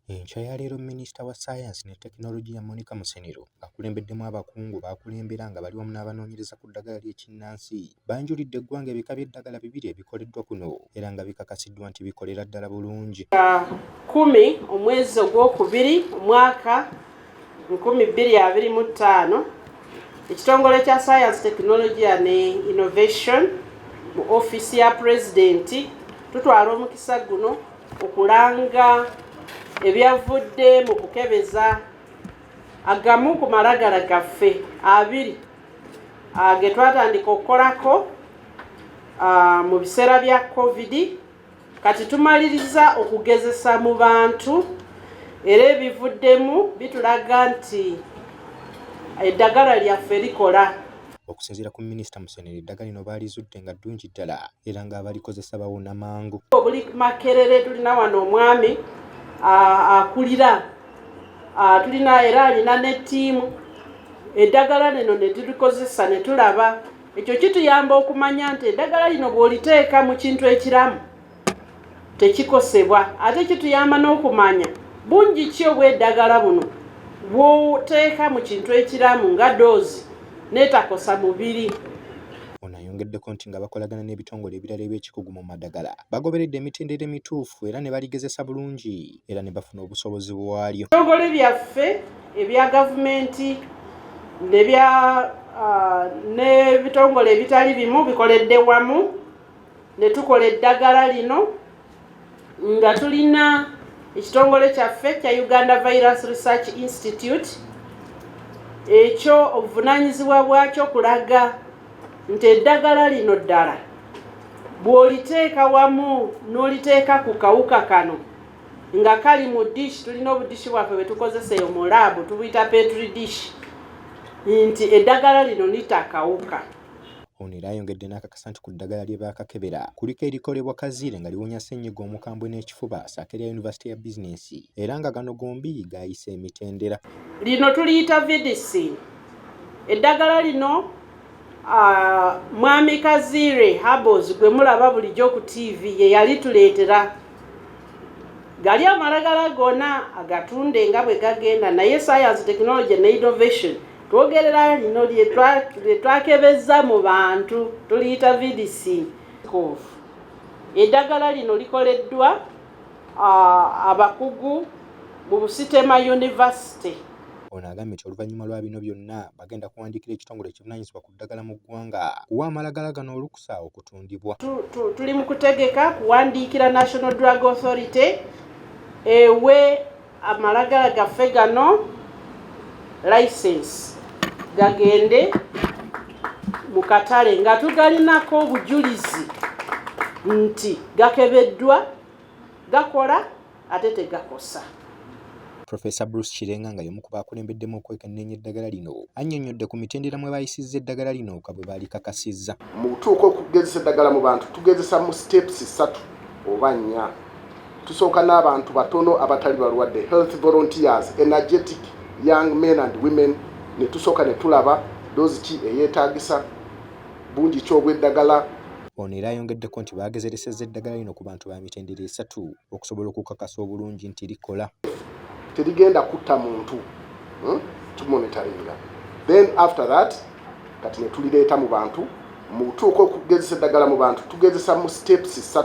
Enkya ya leero Minisita wa Ssaayansi ne Tekinologiya Monica Musenero akulembeddemu abakungu baakulembera nga bali wamu n'abanoonyereza ku ddagala ly'ekinnansi banjulidde eggwanga ebika by'eddagala 2 ebikoleddwa kuno era nga bikakasiddwa nti bikolera ddala bulungi. 10 omwezi ogwokubiri omwaka 2025 ekitongole kya Science, Technology ne Innovation mu ofiisi ya Pulezidenti tutwala omukisa guno okulanga ebyavudde mu kukebeza agamu ku malagala gaffe 2 ge twatandika okukolako mu biseera bya COVID. Kati tumaliriza okugezesa mu bantu era ebivuddemu bitulaga nti eddagala lyaffe likola. Okusinziira ku Minisita Musenero eddagala lino baalizudde nga ddungi ddala era ng'abalikozesa bawona mangu. Buli Makerere tulina wano omwami akulira tulina era alina ne ttiimu. Eddagala lino ne tulikozesa ne tulaba ekyo kituyamba okumanya nti eddagala lino bw'oliteeka mu kintu ekiramu tekikosebwa, ate kituyamba n'okumanya bungi ki obw'eddagala buno bw'oteeka mu kintu ekiramu nga doozi n'etakosa mubiri. Ono ayongeddeko nti nga bakolagana n'ebitongole ebirala eby'ekikugu mu maddagala bagoberedde emitendera emituufu era ne baligezesa bulungi era ne bafuna obusobozi bwalyo. Ebitongole byaffe ebya gavumenti n'ebitongole ebitali bimu bikoledde wamu ne tukola eddagala lino nga tulina ekitongole kyaffe kya Uganda Virus Research Institute ekyo obuvunaanyizibwa bwakyo kulaga nti eddagala lino ddala bw'oliteeka wamu n'oliteeka ku kawuka kano nga kali mu dish, tulina obudishi bwaffe bwe tukozesa eyo mu laabu tubuyita petri dish, nti eddagala lino litakawuka. Ono era ayongedde n'akakasa nti ku ddagala lye baakakebera kuliko erikolebwa Kazire nga liwonya ssennyiga omukambwe n'ekifuba Saakere ya Yunivasite ya Bizinensi era nga gano gombi gaayisa emitendera. Lino tuliyita VDC. Eddagala lino Mwami Kazire Herbals gwe mulaba bulijjo ku TV ye yalituleetera. Gali amalagala gonna agatunde nga bwe gagenda naye Science, Technology ne Innovation twogerera lino lye twakebeza mu bantu tuliyita VDC. Eddagala lino likoleddwa abakugu mu Busitema University. Ono agambye nti oluvannyuma lwa bino byonna bagenda kuwandiikira ekitongole ekivunaanyizibwa ku ddagala mu ggwanga kuwa amalagala gano olukusa okutundibwa. Tuli mu kutegeka kuwandiikira National Drug Authority ewe amalagala gaffe gano license gagende mu katale nga tugalinako obujulizi nti gakebeddwa gakola ate tegakosa. Professor Bruce Chirenga nga y'omu ku baakulembeddemu okwekenneenya eddagala lino annyonnyodde ku mitendera mwe bayisizza eddagala lino nga bwe baalikakasizza. Mu kutuuka okugezesa eddagala mu bantu tugezesa mu steps 3 oba 4. Tusooka n'abantu batono abatali balwadde, health volunteers, energetic young men and women, ne tusooka ne tulaba doozi ki eyeetaagisa bungi ki obw'eddagala. Ono era ayongeddeko nti baagezeresezza eddagala lino ku bantu ba mitendera 3 okusobola okukakasa obulungi nti likola. Terigenda kutta muntu tumonitoringa. Then after that kati ne tulireeta mu bantu mu kutuuka okugezesa eddagala mu bantu tugezesa mu steps 3.